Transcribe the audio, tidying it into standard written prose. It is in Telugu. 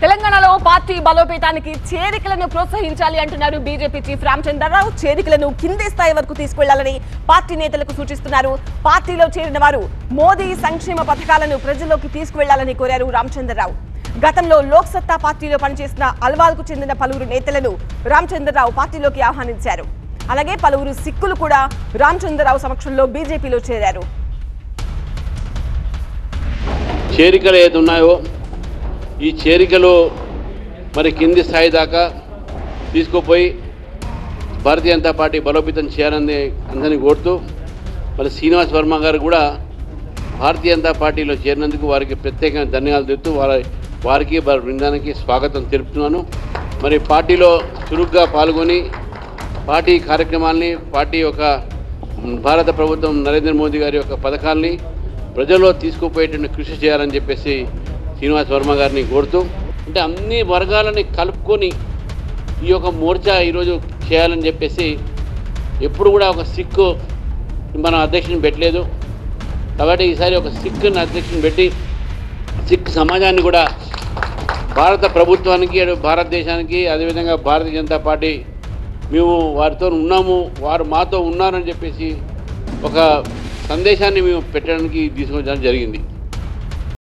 తెలంగాణలో పార్టీ బలోపేతానికి చేరికలను ప్రోత్సహించాలి అంటున్నారు బీజేపీ చీఫ్ రామచంద్రరావు. చేరికలను కింది స్థాయి వరకు తీసుకెళ్లాలని పార్టీ నేతలకు సూచిస్తున్నారు. పార్టీలో చేరిన వారు మోదీ సంక్షేమ పథకాలను ప్రజల్లోకి తీసుకువెళ్లాలని కోరారు రామచంద్రరావు. గతంలో లోక్ సత్తా పార్టీలో పనిచేసిన అల్వాల్కు చెందిన పలువురు నేతలను రామచంద్రరావు పార్టీలోకి ఆహ్వానించారు. అలాగే పలువురు సిక్కులు కూడా రామచంద్రరావు సమక్షంలో బీజేపీలో చేరారు. చేరికలు ఏది ఉన్నాయో ఈ చేరికలు మరి కింది స్థాయి దాకా తీసుకుపోయి భారతీయ జనతా పార్టీ బలోపేతం చేయాలని అందరినీ కోరుతూ మరి శ్రీనివాస్ వర్మ గారు కూడా భారతీయ జనతా పార్టీలో చేరినందుకు వారికి ప్రత్యేకంగా ధన్యవాదాలు తెలుపుతూ వారికి బృందానికి స్వాగతం తెలుపుతున్నాను. మరి పార్టీలో చురుగ్గా పాల్గొని పార్టీ కార్యక్రమాల్ని పార్టీ యొక్క భారత ప్రభుత్వం నరేంద్ర మోదీ గారి యొక్క పథకాల్ని ప్రజల్లో తీసుకుపోయేటువంటి కృషి చేయాలని చెప్పేసి శ్రీనివాస్ వర్మ గారిని కోరుతూ, అంటే అన్ని వర్గాలని కలుపుకొని ఈ యొక్క మోర్చా ఈరోజు చేయాలని చెప్పేసి ఎప్పుడు కూడా ఒక సిక్కు మనం అధ్యక్షుని పెట్టలేదు. కాబట్టి ఈసారి ఒక సిక్కుని అధ్యక్షుని పెట్టి సిక్ సమాజాన్ని కూడా భారత ప్రభుత్వానికి భారతదేశానికి అదేవిధంగా భారతీయ జనతా పార్టీ మేము వారితో ఉన్నాము, వారు మాతో ఉన్నారని చెప్పేసి ఒక సందేశాన్ని మేము పెట్టడానికి తీసుకొచ్చడం జరిగింది.